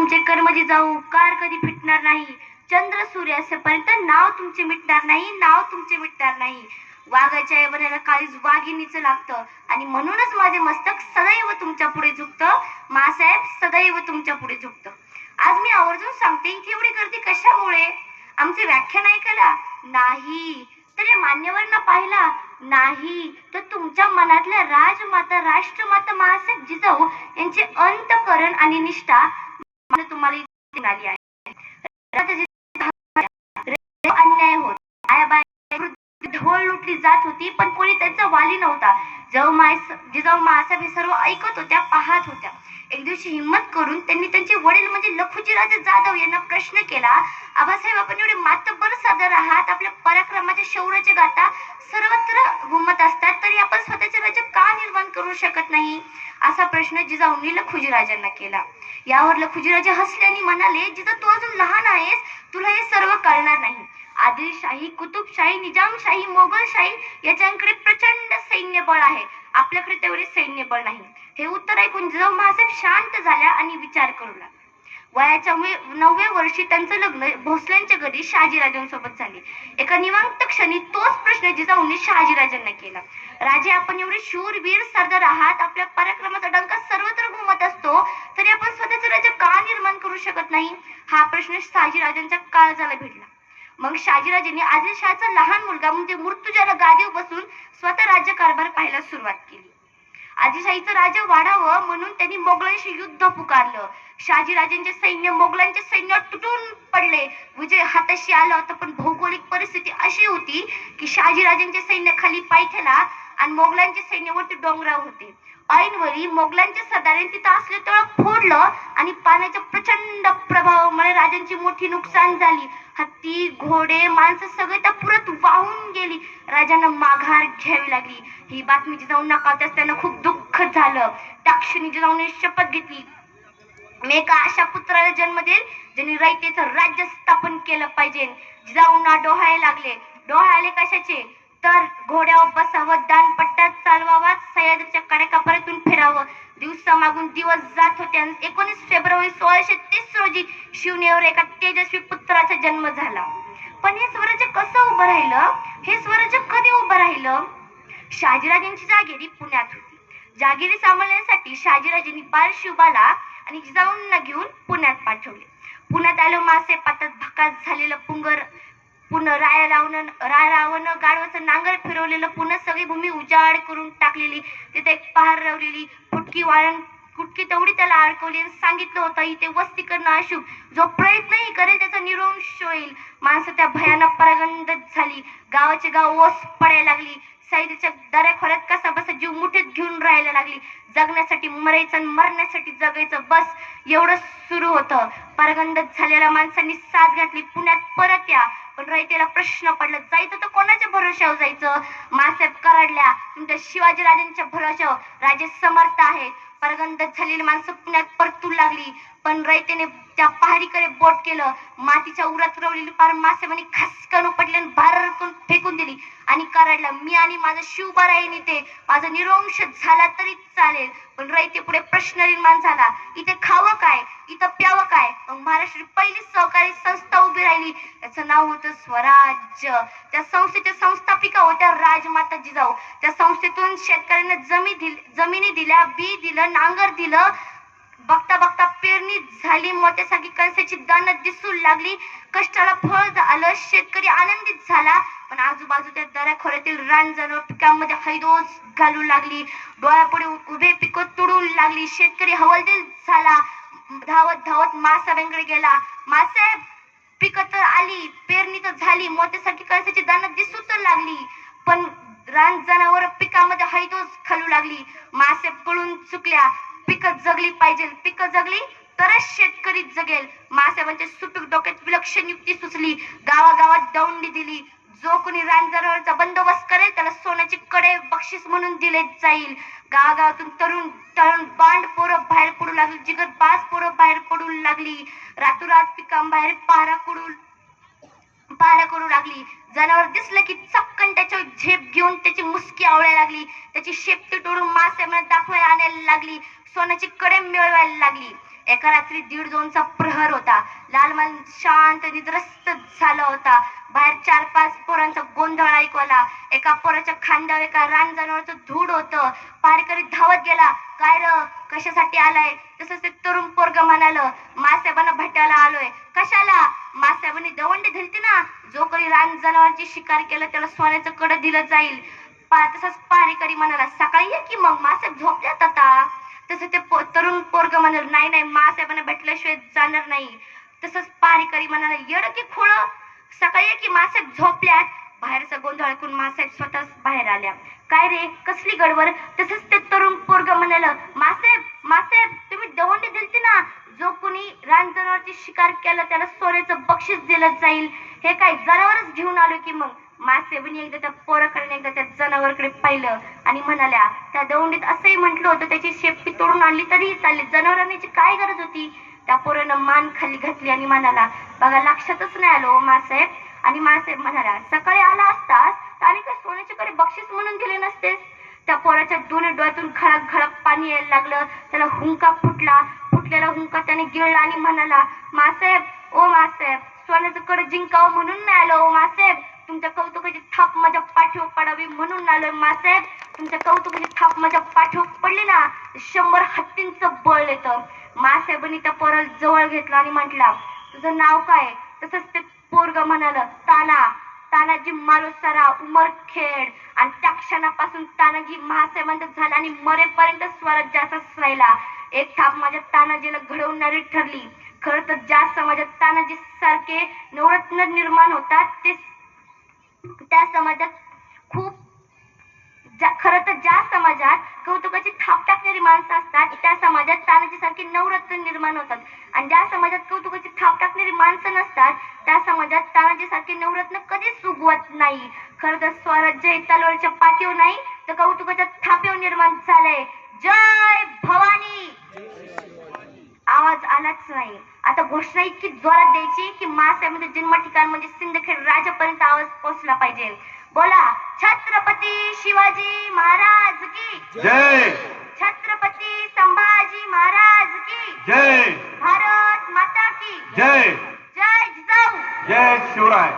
तुमचे कर्म जिजाऊ कार कधी फिटणार नाही. चंद्र सूर्य असेपर्यंत नाव तुमचे मिटणार नाही, नाव तुमचे मिटणार नाही. वाघाच्या यवनाला काळीज वाघिणीचं लागतं आणि म्हणूनच माझे मस्तक सदैव तुमच्या पुढे झुकतं. मासाहेब सदैव तुमच्या पुढे झुकतं. आज मी आवर्जून सांगते की एवढी गर्दी कशामुळे? आमचे व्याख्यान ऐकायला नाही, तर या मान्यवरांना पाहिला नाही, तर तुमच्या मनातल्या राजमाता राष्ट्रमाता मासाहेब जिजाऊ यांचे अंतकरण आणि निष्ठा तुम्हाला आली आहे. अन्याय होत, ढोल लुटली जात होती, पण कोणी त्यांचा वाली नव्हता. जिजाऊ मासाहेब हे सर्व ऐकत होत्या, पाहत होत्या. एक दिवशी हिम्मत करून त्यांनी त्यांचे वडील म्हणजे लखुजीराजे जाधव यांना प्रश्न केला, आबासाहेब आपण एवढे मातब्बर सादर आहात, आपल्या पराक्रमाच्या शौर्याचे गाथा सर्वत्र घुमत असतात, तरी आपण स्वतःचे राज्य का निर्माण करू शकत नाही? असा प्रश्न जिजाऊंनी लखुजीराजांना केला. यावर लखुजीराजे हसले आणि म्हणाले, जिजा तू अजून लहान आहेस, तुला हे सर्व कळणार नाही. आदिलशाही, कुतुबशाही, निजामशाही, मोगलशाही याच्याकडे प्रचंड सैन्यबळ आहे, आपल्याकडे तेवढे सैन्यबळ नाही. हे उत्तर ऐकून जिजाऊ मासाहेब शांत झाल्या आणि विचार करू लागल्या. वयाच्या 9व्या वर्षी त्यांचं लग्न भोसल्यांच्या घरी शहाजीराजांसोबत झाले. एका निवांत क्षणी तोच प्रश्न जिजाऊंनी शहाजीराजांना केला. राजे आपण एवढे शूरवीर सरदार आहात, आपल्या पराक्रमाचा डंका सर्वत्र घुमत असतो, तरी आपण स्वतःचे राज्य का निर्माण करू शकत नाही? हा प्रश्न शहाजीराजांच्या काळजाला भिडला. मग शहाजीराजांनी आदिलशहाचा लहान मुलगा म्हणजे मुर्तुजाला गादीवर बसून स्वतः राज्यकारभार पाहायला सुरुवात केली. आदिलशाहीचं राज्य वाढावं म्हणून त्यांनी मोगलांशी युद्ध पुकारलं. शहाजीराजांचे सैन्य मोगलांचे सैन्य तुटून पडले, विजय हाताशी आला होता, पण भौगोलिक परिस्थिती अशी होती की शहाजीराजांचे सैन्य खाली पायथ्याला आणि मोगलांचे सैन्य वरती डोंगरावर होते. ऐनवेळी मोगलांच्या सरदारांनी तिथं असले तळ फोडलं आणि पाण्याच्या प्रचंड प्रभावामुळे राजांची मोठी नुकसान झाली. हत्ती, घोडे, माणसं सगळे त्या पुरात वाहून गेली. राजांना माघार घ्यावी लागली. ही बातमी जिजाऊंना कळताच त्यांना खूप दुःख झालं. त्या क्षणी जिजाऊने शपथ घेतली, मी एका अशा पुत्राला जन्म देईल ज्यांनी रयतेचं राज्य स्थापन केलं पाहिजे. जिजाऊंना डोहाळे लागले. डोहाळे कशाचे? तर घोड्यावर बसावं, दानपट्ट्यात चालवावा, सह्याद्रीच्या कडेकपारीतून फिरावं. दिवसा मागून दिवस जात होते. 19 फेब्रुवारी 1630 रोजी शिवनेरीवर एका तेजस्वी पुत्राचा जन्म झाला. पण हे स्वराज्य कसं उभं राहिलं? हे स्वराज्य कधी उभं राहिलं? शहाजीराजांची जागेरी पुण्यात होती. जागेरी सांभाळण्यासाठी शहाजीराजांनी बाळशिवबाला आणि जिजाऊंना घेऊन पुण्यात पाठवले. पुण्यात आलं मासे पातात भकास झालेलं पुंगर, पुन्हा रावण गाढवाचं नांगर फिरवलेलं, पुन्हा सगळी भूमी उजाड करून टाकलेली. तिथे एक पहार रवलेली, फुटकी वाळण कुटकी तेवढी त्याला अडकवली आणि सांगितलं होतं, इथे वस्ती करणं अशुभ, जो प्रयत्नही करेल त्याचा निरंश होईल. माणसं त्या भयानक परागंदत झाली. गावाचे गाव ओस पडायला लागली. सह्याद्रीच्या दऱ्याखोऱ्यात कसा बसा जीव मुठीत घेऊन राहायला लागली. जगण्यासाठी मरायचं आणि मरण्यासाठी जगायचं, बस एवढं सुरू होतं. परागंदत झालेल्या माणसांनी साथ घातली, पुण्यात परत या. पण रयतेला प्रश्न पडला, जायचं तर कोणाच्या भरोश्यावर जायचं? मासाहेब कराडल्या, तुमच्या शिवाजीराजांच्या भरोश्यावर. राजे समर्थ आहेत. परागंदत झालेली माणसं पुण्यात परतू लागली. पण रयतेने त्या पहारीकडे बोट केलं. मातीच्या उरात रवलेली पार मासेमानी खसकन उपटली आणि भारतून फेकून दिली. आणि कराडला, मी आणि माझा शिवबा राहीन इथे, माझा निरंश झाला तरी चालेल. पण रयते पुढे प्रश्न निर्माण झाला, इथे खावं काय, इथं प्यावं काय? मग महाराष्ट्राची पहिली सहकारी संस्था उभी राहिली. त्याचं नाव होतं स्वराज्य. त्या संस्थेच्या संस्थापिका होत्या राजमाता जिजाऊ. त्या संस्थेतून शेतकऱ्यांना जमिनी दिल्या, बी दिलं, नांगर दिलं. बघता बघता पेरणी झाली, मोत्यासारखी कणसाची दाणं दिसू लागली. कष्टाला फळ आलं, शेतकरी आनंदित झाला. पण आजूबाजूच्या दऱ्याखोऱ्यातील रान जनावर पिकांमध्ये हैदोस घालू लागली. डोळ्यापुढे उभे पिकं तुडू लागली. शेतकरी हवालदिल झाला. धावत धावत मासाहेबांकडे गेला. मासाहेब, पिकं तर आली, पेरणी तर झाली, मोत्यासारखी कणसाची दाणं दिसू तर लागली, पण रान जनावर पिकामध्ये हैदोस घालू लागली. मासाहेब कळून चुकल्या. पिकं जगली पाहिजे, पिकं जगली तरच शेतकरी जगेल. मासाहेबांच्या सुपीक डोक्यात विलक्षण युक्ती सुचली. गावागावात दौंडी दिली. जो कोणी रानजनावरचा बंदोबस्त करेल त्याला सोन्याचे कडे बक्षीस म्हणून दिले जाईल. गावागावातून तरुण तरुण बांड पोरं बाहेर पडू लागली. जिगरबाज पोरं बाहेर पडू लागली. रातोरात पिकांबाहेर पहारा करू लागली. जनावर दिसलं की चपकन त्याच्यावर झेप घेऊन त्याची मुसकी आवळायला लागली. त्याची शेपटी तोडून मासाहेबांना दाखवायला आणायला लागली. सोन्याची कडे मिळवायला लागली. एका रात्री 1:30-2चा प्रहर होता. लालमान शांत निद्रस्त झाला होता. बाहेर 4-5 पोरांचा गोंधळ ऐकू आला. एका पोराच्या खांद्यावर एका रान जनावराचं धूड होतं. पहारेकरी धावत गेला. काय र, कशासाठी आलाय? तसंच ते तरुण पोरग म्हणालं, मासाहेबांना भेटायला आलोय. कशाला? मासाहेबांनी दवंडी दिलती ना, जो कोणी रान जनावरांची शिकार केलं त्याला सोन्याचं कडं दिलं जाईल. तसंच पहारेकरी म्हणाला, सकाळी ये की मग, मासाहेब झोपल्यात आता. तसं ते तरुण पोरग म्हणाल, नाही नाही, मासाहेबांना भेटल्याशिवाय जाणार नाही. तसंच पहारेकरी म्हणाला, येड की खोळ, सकाळी ये की, मासाहेब झोपल्यात. बाहेरचा गोंधळ ऐकून मासाहेब स्वतःच बाहेर आल्या. काय रे, कसली गडबड? तसंच ते तरुण पोरग म्हणाल, मासाहेब मासाहेब, तुम्ही दवंडी दिलती ना, जो कोणी रान जनावरची शिकार केलं त्याला सोन्याचं बक्षीस दिलं जाईल. हे काय, जनावरच घेऊन आलो की मग. मासाहेबांनी एकदा त्या पोराकडे एकदा त्या जनावरकडे पाहिलं आणि म्हणाल्या, त्या दवंडीत असंही म्हटलं होतं त्याची शेपटी तोडून आणली तरीही चालली, जनावरांची काय गरज होती? त्या पोरानं मान खाली घातली आणि म्हणाला, बघा लक्षातच नाही आलो मासाहेब. आणि मासाहेब म्हणाला, सकाळी आला असतास तर आणि काय सोन्याचे कडे बक्षीस म्हणून दिले नसतेस? त्या पोराच्या दोन्ही डोळ्यातून खळक खळक पाणी यायला लागलं. त्याला हुंका फुटला. फुटलेला हुंका त्याने गिळला आणि म्हणाला, मासाहेब, ओ मासाहेब, सोन्याचं कड जिंकावं म्हणून नाही आलो ओ मासाहेब, तुमच्या कौतुकाची थाप माझ्या पाठीवर पडावी म्हणून आलोय मासाहेब. तुमच्या कौतुकाची थाप माझ्या पाठीवर पडली ना, 100 हत्तींचं बळ येतं. मासाहेबांनी त्या पोराला जवळ घेतला आणि म्हटला, तुझं नाव काय? तसंच ते पोरग म्हणाल, ताना. तानाजी मालुसरा उमरखेड. आणि त्या क्षणापासून तानाजी महासाहेबांचा झाला आणि मरेपर्यंत स्वराज्याचाच राहिला. एक थाप माझ्या तानाजीला घडवणारी ठरली. खरं तर ज्या समाजात तानाजी सारखे नवरत्न निर्माण होतात ते त्या समाजात खूप खरं तर ज्या समाजात कौतुकाची थाप टाकणारी माणसं असतात त्या समाजात तानाजी सारखे नवरत्न निर्माण होतात. आणि ज्या समाजात कौतुकाची थाप टाकणारी माणसं नसतात त्या समाजात तानाजी सारखे नवरत्न कधीच उगवत नाही. खरं तर स्वराज्य हे तलवारीच्या पाठीवर नाही तर कौतुकाच्या थापेवर निर्माण झालंय. जय भवानी. आवाज आलाच नाही. आता घोषणा इतकी जोरात द्यायची की मासाहेबांचं जन्म ठिकाण म्हणजे सिंदखेड राजापर्यंत आवाज पोहोचला पाहिजे. बोला, छत्रपती शिवाजी महाराज की जय. छत्रपती संभाजी महाराज की जय. भारत माता की जय. जय जिजाऊ. जय शिवराय.